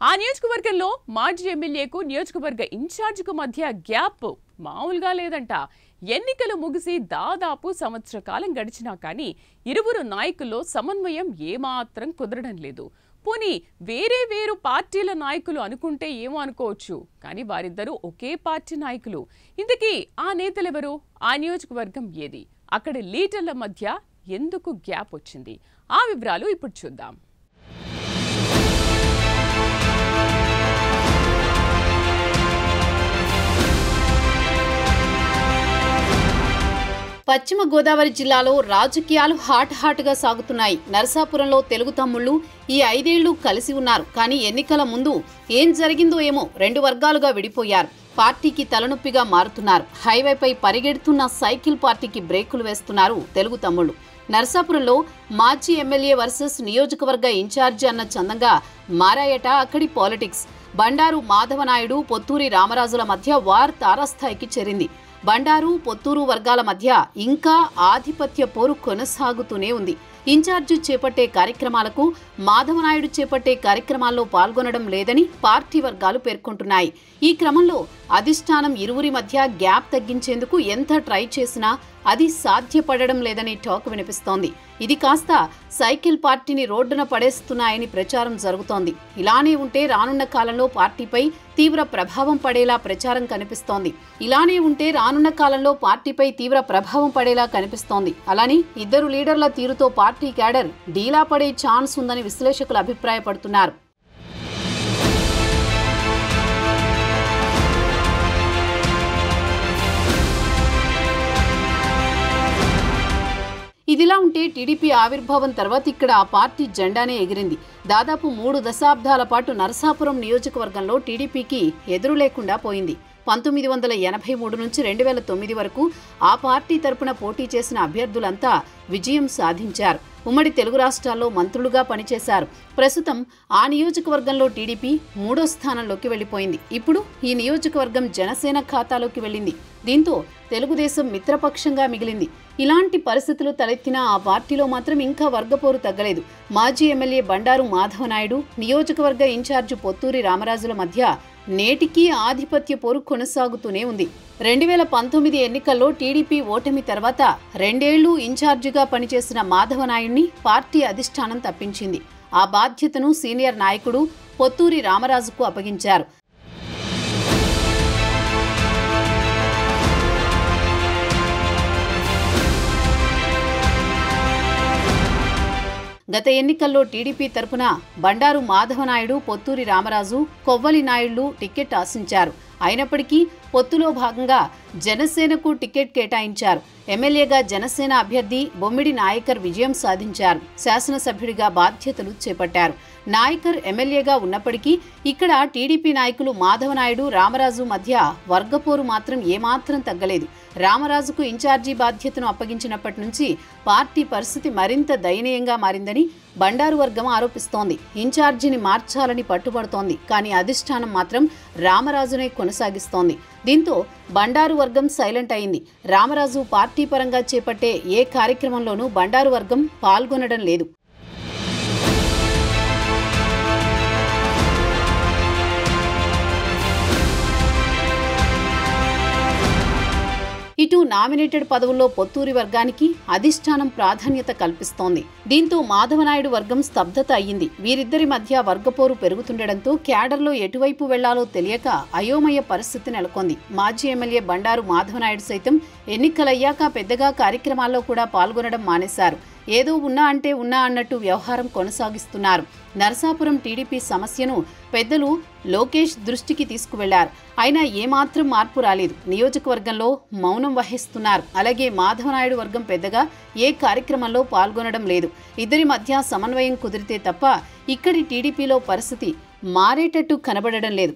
ఆ నియోజకవర్గంలో మాజీ ఎమ్మెల్యేకు నియోజకవర్గ ఇన్ఛార్జికు మధ్య గ్యాప్ మామూలుగా లేదంట. ఎన్నికలు ముగిసి దాదాపు సంవత్సర కాలం గడిచినా కానీ ఇరువురు నాయకుల్లో సమన్వయం ఏమాత్రం కుదరడం లేదు. పోనీ వేరు పార్టీల నాయకులు అనుకుంటే ఏమో అనుకోవచ్చు, కానీ వారిద్దరూ ఒకే పార్టీ నాయకులు. ఇంతకీ ఆ నేతలెవరు? ఆ నియోజకవర్గం ఏది? అక్కడ లీడర్ల మధ్య ఎందుకు గ్యాప్ వచ్చింది? ఆ వివరాలు ఇప్పుడు చూద్దాం. పశ్చిమ గోదావరి జిల్లాలో రాజకీయాలు హాట్గా సాగుతున్నాయి. నరసాపురంలో తెలుగు తమ్ముళ్లు ఈ 5 ఏళ్లు కలిసి ఉన్నారు. కానీ ఎన్నికల ముందు ఏం జరిగిందో ఏమో 2 వర్గాలుగా విడిపోయారు. పార్టీకి తలనొప్పిగా మారుతున్నారు. హైవేపై పరిగెడుతున్న సైకిల్ పార్టీకి బ్రేకులు వేస్తున్నారు తెలుగు తమ్ముళ్లు. నరసాపురంలో మాజీ ఎమ్మెల్యే వర్సెస్ నియోజకవర్గ ఇన్ఛార్జి అన్న చందంగా మారాయట అక్కడి పాలిటిక్స్. బండారు మాధవనాయుడు, పొత్తూరి రామరాజుల మధ్య వార్ తారాస్థాయికి చేరింది. బండారు, పొత్తూరు వర్గాల మధ్య ఇంకా ఆధిపత్య పోరు కొనసాగుతూనే ఉంది. ఇన్ఛార్జి చేపట్టే కార్యక్రమాలకు మాధవనాయుడు చేపట్టే కార్యక్రమాల్లో పాల్గొనడం లేదని పార్టీ వర్గాలు పేర్కొంటున్నాయి. ఈ క్రమంలో అధిష్టానం ఇరువురి మధ్య గ్యాప్ తగ్గించేందుకు ఎంత ట్రై చేసినా అది సాధ్యపడడం లేదని టాక్ వినిపిస్తోంది. ఇది కాస్త సైకిల్ పార్టీని రోడ్డున పడేస్తున్నాయని ప్రచారం జరుగుతోంది. ఇలానే ఉంటే రానున్న కాలంలో పార్టీపై తీవ్ర ప్రభావం పడేలా ప్రచారం కనిపిస్తోంది. అలానే ఇద్దరు లీడర్ల తీరుతో పార్టీ క్యాడర్ డీలా పడే ఛాన్స్ ఉందని విశ్లేషకులు అభిప్రాయపడుతున్నారు. ఇదిలా ఉంటే టీడీపీ ఆవిర్భావం తర్వాత ఇక్కడ ఆ పార్టీ జెండానే ఎగిరింది. దాదాపు 3 దశాబ్దాల పాటు నరసాపురం నియోజకవర్గంలో టీడీపీకి ఎదురు లేకుండా పోయింది. 1983 నుంచి 2009 వరకు ఆ పార్టీ తరపున పోటీ చేసిన అభ్యర్థులంతా విజయం సాధించారు. ఉమ్మడి తెలుగు రాష్ట్రాల్లో మంత్రులుగా పనిచేశారు. ప్రస్తుతం ఆ నియోజకవర్గంలో టీడీపీ 3వ స్థానంలోకి వెళ్లిపోయింది. ఇప్పుడు ఈ నియోజకవర్గం జనసేన ఖాతాలోకి వెళ్ళింది. దీంతో తెలుగుదేశం మిత్రపక్షంగా మిగిలింది. ఇలాంటి పరిస్థితులు తలెత్తినా ఆ పార్టీలో మాత్రం ఇంకా వర్గపోరు తగ్గలేదు. మాజీ ఎమ్మెల్యే బండారు మాధవనాయుడు, నియోజకవర్గ ఇన్ఛార్జి పొత్తూరి రామరాజుల మధ్య నేటికీ ఆధిపత్య పోరు కొనసాగుతూనే ఉంది. 2019 ఎన్నికల్లో టీడీపీ ఓటమి తర్వాత 2 ఏళ్లు ఇన్ఛార్జిగా పనిచేసిన మాధవనాయుడిని పార్టీ అధిష్టానం తప్పించింది. ఆ బాధ్యతను సీనియర్ నాయకుడు పొత్తూరి రామరాజుకు అప్పగించారు. గత ఎన్నికల్లో టీడీపీ తరపున బండారు మాధవనాయుడు, పొత్తూరి రామరాజు, కొవ్వలి నాయుళ్లు టికెట్ ఆశించారు. అయినప్పటికీ పొత్తులో భాగంగా జనసేనకు టికెట్ కేటాయించారు. ఎమ్మెల్యేగా జనసేన అభ్యర్థి బొమ్మిడి నాయకర్ విజయం సాధించారు. శాసనసభ్యుడిగా బాధ్యతలు చేపట్టారు. నాయకర్ ఎమ్మెల్యేగా ఉన్నప్పటికీ ఇక్కడ టీడీపీ నాయకులు మాధవనాయుడు, రామరాజు మధ్య వర్గపోరు మాత్రం ఏమాత్రం తగ్గలేదు. రామరాజుకు ఇన్ఛార్జి బాధ్యతను అప్పగించినప్పటి నుంచి పార్టీ పరిస్థితి మరింత దయనీయంగా మారిందని బండారు వర్గం ఆరోపిస్తోంది. ఇన్ఛార్జిని మార్చాలని పట్టుబడుతోంది. కానీ అధిష్టానం మాత్రం రామరాజునే కొనసాగిస్తోంది. దీంతో బండారు వర్గం సైలెంట్ అయింది. రామరాజు పార్టీ పరంగా చేపట్టే ఏ కార్యక్రమంలోనూ బండారు వర్గం పాల్గొనడం లేదు. ఇటు నామినేటెడ్ పదవుల్లో పొత్తూరి వర్గానికి అధిష్టానం ప్రాధాన్యత కల్పిస్తోంది. దీంతో మాధవనాయుడు వర్గం స్తబ్దత అయ్యింది. వీరిద్దరి మధ్య వర్గపోరు పెరుగుతుండటంతో క్యాడర్లో ఎటువైపు వెళ్లాలో తెలియక అయోమయ పరిస్థితి నెలకొంది. మాజీ ఎమ్మెల్యే బండారు మాధవనాయుడు సైతం ఎన్నికలయ్యాక పెద్దగా కార్యక్రమాల్లో కూడా పాల్గొనడం మానేశారు. ఏదో ఉన్నా అంటే ఉన్నా అన్నట్టు వ్యవహారం కొనసాగిస్తున్నారు. నరసాపురం టీడీపీ సమస్యను పెద్దలు లోకేష్ దృష్టికి తీసుకువెళ్లారు. అయినా ఏమాత్రం మార్పు రాలేదు. నియోజకవర్గంలో మౌనం వహిస్తున్నారు. అలాగే మాధవనాయుడు వర్గం పెద్దగా ఏ కార్యక్రమంలో పాల్గొనడం లేదు. ఇద్దరి మధ్య సమన్వయం కుదిరితే తప్ప ఇక్కడి టీడీపీలో పరిస్థితి మారేటట్టు కనబడడం లేదు.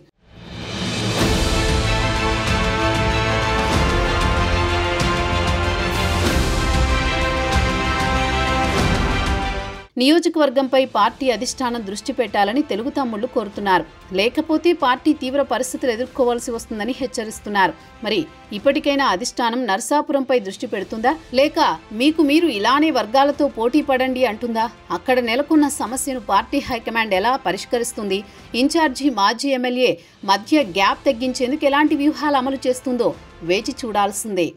నియోజకవర్గంపై పార్టీ అధిష్టానం దృష్టి పెట్టాలని తెలుగు తమ్ముళ్లు కోరుతున్నారు. లేకపోతే పార్టీ తీవ్ర పరిస్థితులు ఎదుర్కోవాల్సి వస్తుందని హెచ్చరిస్తున్నారు. మరి ఇప్పటికైనా అధిష్టానం నర్సాపురంపై దృష్టి పెడుతుందా, లేక మీకు మీరు ఇలానే వర్గాలతో పోటీ పడండి అంటుందా? అక్కడ నెలకొన్న సమస్యను పార్టీ హైకమాండ్ ఎలా పరిష్కరిస్తుంది? ఇన్ఛార్జి మాజీ ఎమ్మెల్యే మధ్య గ్యాప్ తగ్గించేందుకు ఎలాంటి వ్యూహాలు అమలు చేస్తుందో వేచి చూడాల్సిందే.